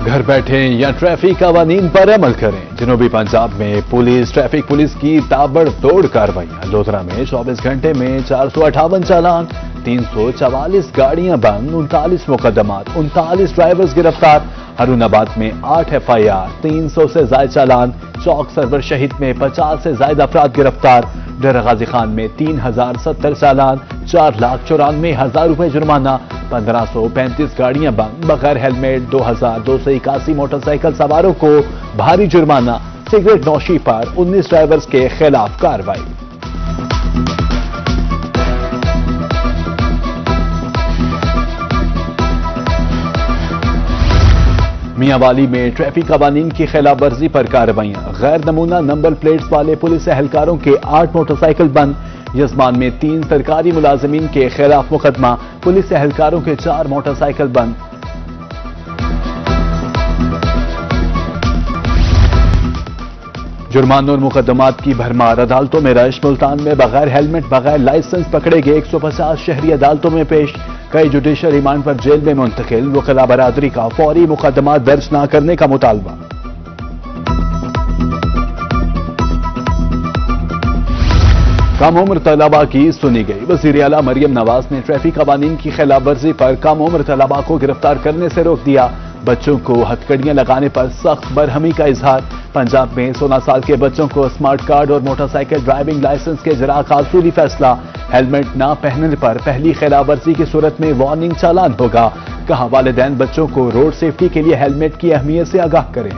گھر بیٹھے یا ٹریفک قوانین پر عمل کریں۔ جنوبی پنجاب میں ٹریفک پولیس کی تابڑ توڑ کارروائیاں۔ لودھرا میں 24 گھنٹے میں 458 چالان، 344 گاڑیاں بند، 39 مقدمات، 39 ڈرائیورز گرفتار۔ ہارون آباد میں 8 FIR، 300 سے زائد چالان۔ چوک سرور شہید میں 50 سے زائد افراد گرفتار۔ ڈیرہ غازی خان میں 3070 چالان، 4,94,000 روپے جرمانہ، 1535 گاڑیاں بند، بغیر ہیلمٹ 2281 موٹر سائیکل سواروں کو بھاری جرمانہ۔ سگریٹ نوشی پر 19 ڈرائیورز کے خلاف کارروائی۔ میاں والی میں ٹریفک قوانین کی خلاف ورزی پر کارروائیاں۔ غیر نمونہ نمبر پلیٹس والے پولیس اہلکاروں کے 8 موٹر سائیکل بند۔ یزمان میں 3 سرکاری ملازمین کے خلاف مقدمہ، پولیس اہلکاروں کے 4 موٹر سائیکل بند۔ جرمانوں اور مقدمات کی بھرمار، عدالتوں میں رش۔ ملتان میں بغیر ہیلمٹ بغیر لائسنس پکڑے گئے 150 شہری عدالتوں میں پیش، کئی جوڈیشل ریمانڈ پر جیل میں منتقل۔ وکلاء برادری کا فوری مقدمات درج نہ کرنے کا مطالبہ۔ کم عمر طلباء کی سنی گئی، وزیر اعلیٰ مریم نواز نے ٹریفک قوانین کی خلاف ورزی پر کم عمر طلباء کو گرفتار کرنے سے روک دیا۔ بچوں کو ہتھکڑیاں لگانے پر سخت برہمی کا اظہار۔ پنجاب میں 16 سال کے بچوں کو اسمارٹ کارڈ اور موٹر سائیکل ڈرائیونگ لائسنس کے اجراء کا اصولی فیصلہ۔ ہیلمٹ نہ پہننے پر پہلی خلاف ورزی کی صورت میں وارننگ چالان ہوگا۔ کہا والدین بچوں کو روڈ سیفٹی کے لیے ہیلمٹ کی اہمیت سے آگاہ کریں۔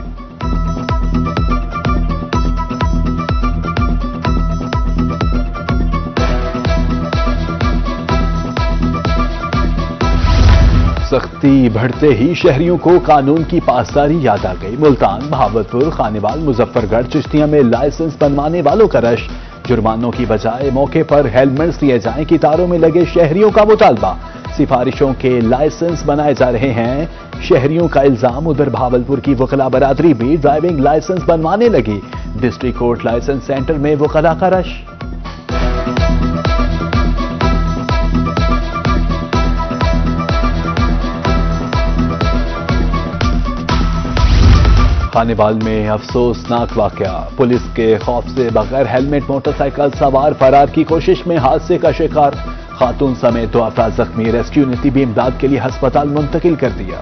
سختی بڑھتے ہی شہریوں کو قانون کی پاسداری یاد آ گئی۔ ملتان، بہاولپور، خانیوال، مظفر گڑھ، چشتیاں میں لائسنس بنوانے والوں کا رش۔ جرمانوں کی بجائے موقع پر ہیلمٹس دیے جائیں، قطاروں میں لگے شہریوں کا مطالبہ۔ سفارشوں کے لائسنس بنائے جا رہے ہیں، شہریوں کا الزام۔ ادھر بہاولپور کی وکلاء برادری بھی ڈرائیونگ لائسنس بنوانے لگی۔ ڈسٹرکٹ کورٹ لائسنس سینٹر میں وکلاء کا رش۔ خانیوال میں افسوسناک واقعہ، پولیس کے خوف سے بغیر ہیلمٹ موٹر سائیکل سوار فرار کی کوشش میں حادثے کا شکار، خاتون سمیت 2 افراد زخمی۔ ریسکیو نے طبی امداد کے لیے ہسپتال منتقل کر دیا۔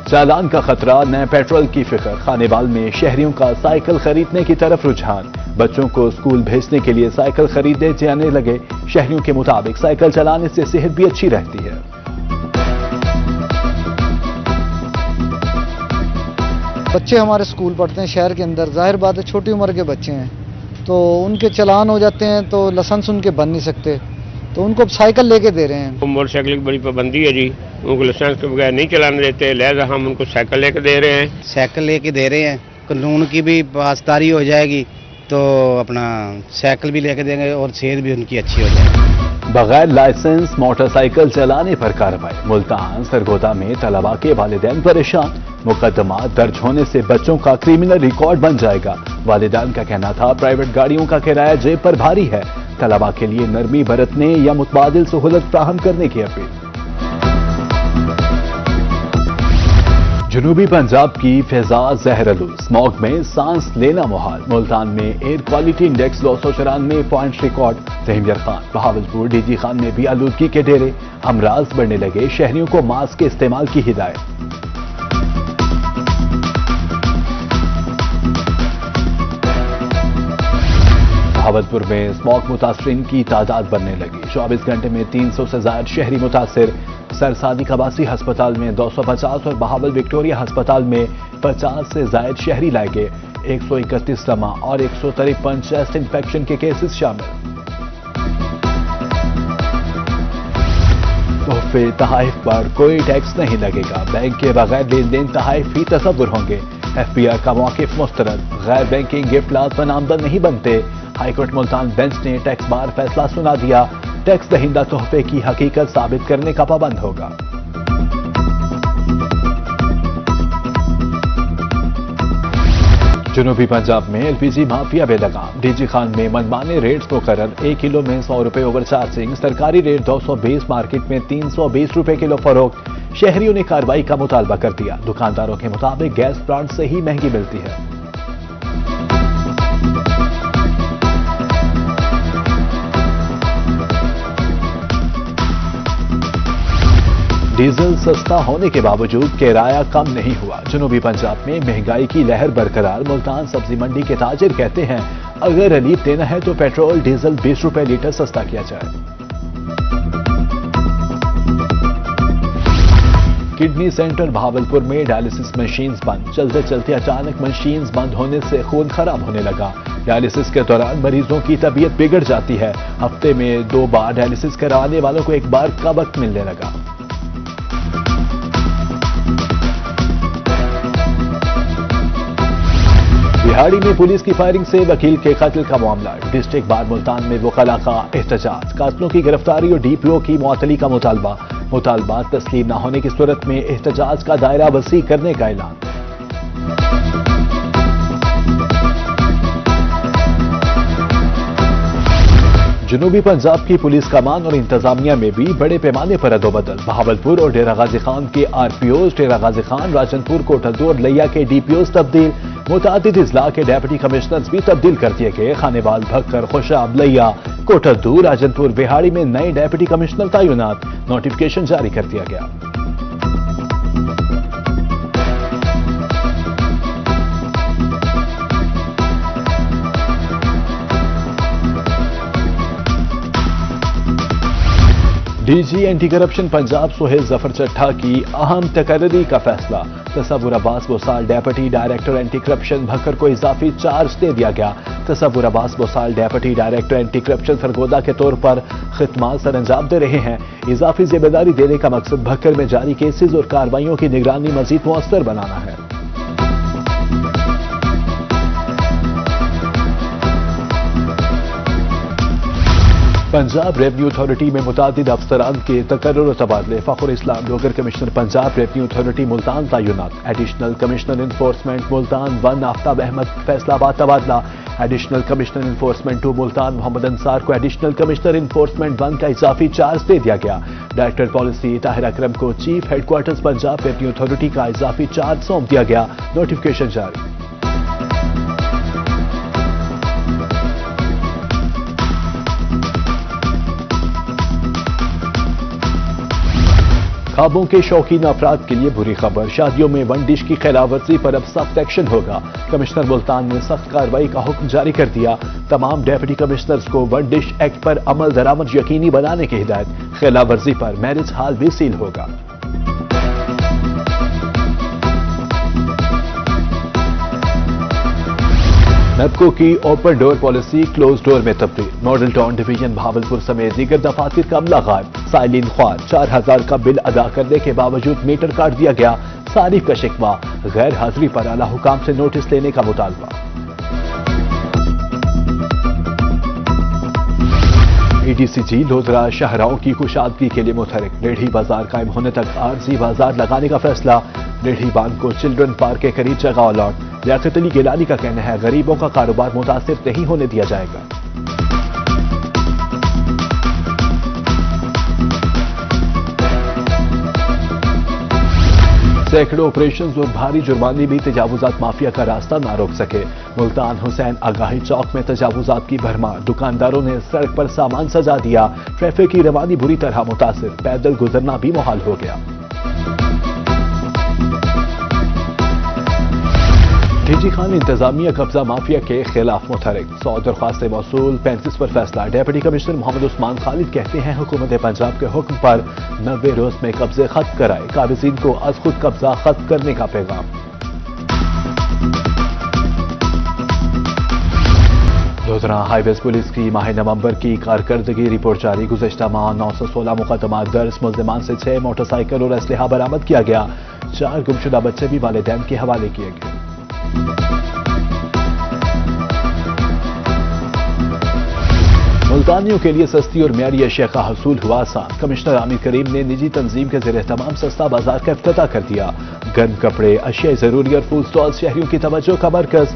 چالان کا خطرہ، نئے پیٹرول کی فکر۔ خانیوال میں شہریوں کا سائیکل خریدنے کی طرف رجحان، بچوں کو اسکول بھیجنے کے لیے سائیکل خریدے جانے لگے۔ شہریوں کے مطابق سائیکل چلانے سے صحت بھی اچھی رہتی ہے۔ بچے ہمارے اسکول پڑھتے ہیں شہر کے اندر، ظاہر بات ہے چھوٹی عمر کے بچے ہیں تو ان کے چلان ہو جاتے ہیں تو لائسنس ان کے بن نہیں سکتے، تو ان کو سائیکل لے کے دے رہے ہیں۔ موٹر سائیکل کی بڑی پابندی ہے جی، ان کو لائسنس کے بغیر نہیں چلانے دیتے، لہذا ہم ان کو سائیکل لے کے دے رہے ہیں۔ سائیکل لے کے دے رہے ہیں، قانون کی بھی پاسداری ہو جائے گی تو اپنا سائیکل بھی لے کے دیں گے اور صحت بھی ان کی اچھی ہو جائے گی۔ بغیر لائسنس موٹر سائیکل چلانے پر کارروائی۔ ملتان سرگودا میں طلباء کے والدین پریشان، مقدمات درج ہونے سے بچوں کا کریمنل ریکارڈ بن جائے گا۔ والدین کا کہنا تھا پرائیویٹ گاڑیوں کا کرایہ جیب پر بھاری ہے، طلباء کے لیے نرمی برتنے یا متبادل سہولت فراہم کرنے کی اپیل۔ جنوبی پنجاب کی فضا زہرآلود، اسموگ میں سانس لینا محال۔ ملتان میں air quality index 294 points record. Rahim Yar Khan, Bahawalpur, D G Khan میں بھی آلودگی کے ڈیرے، امراض بڑھنے لگے، شہریوں کو ماسک کے استعمال کی ہدایت۔ بہاولپور میں اسموگ متاثرین کی تعداد بڑھنے لگی، 24 گھنٹے میں 300 سے زائد شہری متاثر۔ سرسادی قباسی ہسپتال میں 250 اور بہاول وکٹوریہ ہسپتال میں 50 سے زائد شہری لائے گئے، 131 دمہ اور 153 چیسٹ انفیکشن کے کیسز شامل۔ تحفے تحائف پر کوئی ٹیکس نہیں لگے گا، بینک کے بغیر لین دین تحائف ہی تصور ہوں گے۔ FBR کا موقف مسترد، غیر بینکنگ گفٹ لازماً آمدن نہیں بنتے۔ ہائی کورٹ ملتان بینچ نے ٹیکس بار فیصلہ سنا دیا، ٹیکس دہندہ تحفے کی حقیقت ثابت کرنے کا پابند ہوگا۔ جنوبی پنجاب میں LPG مافیا بے لگام، DG خان میں منمانے ریٹس مقرر، 1 کلو میں 100 روپے اوور چارجنگ، سرکاری ریٹ 220، مارکیٹ میں 320 روپے کلو فروخت۔ شہریوں نے کارروائی کا مطالبہ کر دیا، دکانداروں کے مطابق گیس پلانٹ سے ہی مہنگی ملتی ہے۔ ڈیزل سستا ہونے کے باوجود کرایہ کم نہیں ہوا، جنوبی پنجاب میں مہنگائی کی لہر برقرار۔ ملتان سبزی منڈی کے تاجر کہتے ہیں اگر ریلیف دینا ہے تو پیٹرول ڈیزل 20 روپے لیٹر سستا کیا جائے۔ کڈنی سینٹر بہاولپور میں ڈائلسس مشینز بند، چلتے چلتے اچانک مشینز بند ہونے سے خون خراب ہونے لگا۔ ڈائلسس کے دوران مریضوں کی طبیعت بگڑ جاتی ہے، ہفتے میں 2 بار ڈائلسس کروانے والوں کو 1 بار کا وقت ملنے لگا۔ بہاڑی میں پولیس کی فائرنگ سے وکیل کے قتل کا معاملہ، ڈسٹرکٹ بار ملتان میں وکلاء کا احتجاج، قاتلوں کی گرفتاری اور DPO کی معطلی کا مطالبہ تسلیم نہ ہونے کی صورت میں احتجاج کا دائرہ وسیع کرنے کا اعلان۔ جنوبی پنجاب کی پولیس کمان اور انتظامیہ میں بھی بڑے پیمانے پر ادوبدل، بہاولپور اور ڈیرہ غازی خان کے RPOs، ڈیرہ غازی خان، راجنپور، کوٹھدو اور لیا کے DPOs تبدیل، متعدد اضلاع کے ڈیپٹی کمشنرز بھی تبدیل کر دیے گئے۔ خانیوال، بھکر، خوشاب، لیا، کوٹھدو، راجنپور، بہاڑی میں نئے ڈیپٹی کمشنر تعینات، نوٹیفکیشن جاری کر دیا گیا۔ DG anti corruption Punjab Sohail Zafar Chattha کی اہم تقرری کا فیصلہ، Tasawar Abbas Bosal deputy director anti corruption Bhakkar کو اضافی چارج دے دیا گیا۔ Tasawar Abbas Bosal deputy director anti corruption Sargodha کے طور پر خدمات سر انجام دے رہے ہیں۔ اضافی ذمہ داری دینے کا مقصد بھکر میں جاری کیسز اور کارروائیوں کی نگرانی مزید مؤثر بنانا ہے۔ پنجاب ریونیو اتھارٹی میں متعدد افسران کے تقرر و تبادلے، Fakhar Islam Logar commissioner Punjab revenue authority Multan تعینات، additional commissioner enforcement Multan 1 Aftab Ahmed Faisalabad تبادلہ، additional commissioner enforcement 2 Multan Muhammad Ansar کو ایڈیشنل کمشنر انفورسمنٹ 1 کا اضافی چارج دے دیا گیا۔ ڈائریکٹر پالیسی طاہر اکرم کو chief headquarters Punjab revenue authority کا اضافی چارج سونپ دیا گیا، نوٹیفکیشن جاری۔ خوابوں کے شوقین افراد کے لیے بری خبر، شادیوں میں 1 ڈش کی خلاف ورزی پر اب سخت ایکشن ہوگا۔ کمشنر ملتان نے سخت کارروائی کا حکم جاری کر دیا، تمام ڈیپٹی کمشنرز کو 1 ڈش ایکٹ پر عمل درآمد یقینی بنانے کی ہدایت، خلاف ورزی پر میرج ہال بھی سیل ہوگا۔ نیپکو کی اوپن ڈور پالیسی کلوز ڈور میں تبدیل، ماڈل ٹاؤن ڈویژن بہاولپور سمیت دیگر دفاتر کا عملہ غائب، سائلین خوار، 4000 کا بل ادا کرنے کے باوجود میٹر کاٹ دیا گیا، صارف کا شکوہ، غیر حاضری پر اعلیٰ حکام سے نوٹس لینے کا مطالبہ۔ EDCG لودھرا شاہراہوں کی کشادگی کے لیے متحرک، ریڑھی بازار قائم ہونے تک عارضی بازار لگانے کا فیصلہ، ریڑھی باندھ کو چلڈرن پارک کے قریب جگہ الاٹ، لیاقت علی گیلانی کا کہنا ہے غریبوں کا کاروبار متاثر نہیں ہونے دیا جائے گا۔ سینکڑوں آپریشنز اور بھاری جرمانے بھی تجاوزات مافیا کا راستہ نہ روک سکے، ملتان حسین آگاہی چوک میں تجاوزات کی بھرمار، دکانداروں نے سڑک پر سامان سجا دیا، ٹریفک کی روانی بری طرح متاثر، پیدل گزرنا بھی محال ہو گیا۔ DG خان انتظامیہ قبضہ مافیا کے خلاف متحرک، 100 درخواستیں موصول، 35 پر فیصلہ، ڈیپٹی کمشنر محمد عثمان خالد کہتے ہیں حکومت پنجاب کے حکم پر 90 روز میں قبضے ختم کرائے، قابضین کو از خود قبضہ ختم کرنے کا پیغام۔ لودھرا ہائی ویز پولیس کی ماہ نومبر کی کارکردگی رپورٹ جاری، گزشتہ ماہ 916 مقدمات درج، ملزمان سے 6 موٹر سائیکل اور اسلحہ برآمد کیا گیا، 4 گمشدہ بچے بھی والدین کے حوالے کیے گئے۔ ملتانیوں کے لیے سستی اور معیاری اشیاء کا حصول ہوا آسان، کمشنر عامر کریم نے نجی تنظیم کے زیر اہتمام سستا بازار کا افتتاح کر دیا، گرم کپڑے، اشیاء ضروری اور فوڈ سٹال شہریوں کی توجہ کا مرکز،